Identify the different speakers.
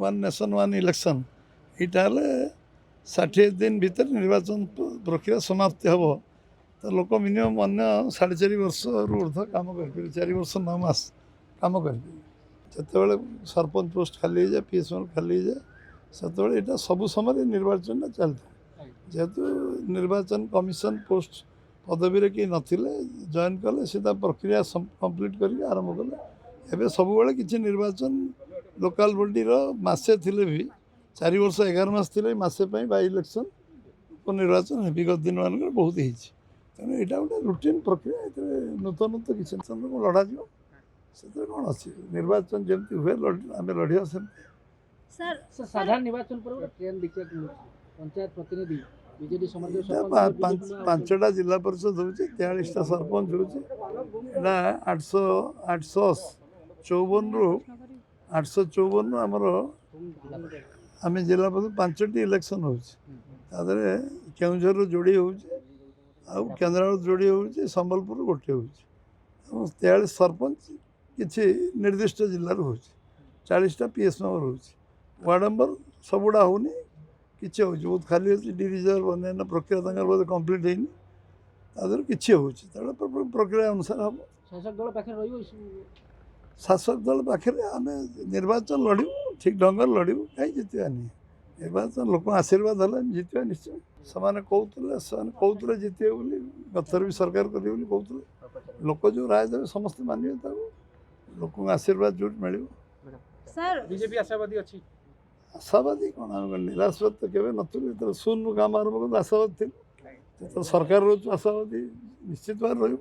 Speaker 1: one nation one election यहाँ 60 दिन भितर निर्वाचन प्रक्रिया समाप्ति हम तो लोक मिनिमम अन्य 4.5 वर्ष ऊर्ध कम कर 4 वर्ष 9 मास कम कर जिते सरपंच पोस्ट खाली जाए पीएसएल खाली जाए से यहाँ सब समय निर्वाचन चलता जेहेतु निर्वाचन कमिशन पोस्ट पदवी कि नथिले जॉइन कले सीधा प्रक्रिया कंप्लीट करके आरंभ कले एवं सब किसी निर्वाचन लोकल बॉडी मसे थिले भी 4 वर्ष 11 मास थिले मसे बाय इलेक्शन उपनिर्वाचन विगत दिन मान बहुत हो तेणु यहाँ गोटे रुटीन प्रक्रिया नूतन तो किसी लड़ा जा कौन अच्छी निर्वाचन जमी हुए आम लड़िया से
Speaker 2: साधारण निर्वाचन पर ट्रेन देखिए पंचायत प्रतिनिधि बीजेडी समाज
Speaker 1: 5टा जिला परिषद हो 43टा सरपंच हो 854 रु 854 आमर आम जिला परिषद 5टी इलेक्शन हो केउझर जोड़ी हो केन्द्रापड़ा जोड़ी हो संबलपुर गोटे हो 43 सरपंच किसी निर्दिष्ट जिलूर हो 40टा पीएस मेम्बर हो वार्ड मेम्बर सबुड़ा होनी किसी हो बहुत खाली अच्छी डी रिजर्व अन्य प्रक्रिया बोधे कम्प्लीट होनी तादर किसी हो प्रक्रिया अनुसार हम शासक दल पाखे आम निर्वाचन लड़ू ठीक ढंग लड़ू कहीं जितवा नहीं निर्वाचन लोक आशीर्वाद है जितवा निश्चय से कहते जितने बोली गतर भी सरकार करेंगे कहते लोक जो राय देवे समस्त मानवे लोक आशीर्वाद जो मिल
Speaker 2: बीजेपी आशावादी अच्छी
Speaker 1: आशावादी कौन आम निराशवाद तो केवे नो शून्य काम आरंभ कर आशावादी थी सरकार रोज आशावादी निश्चित भाव रही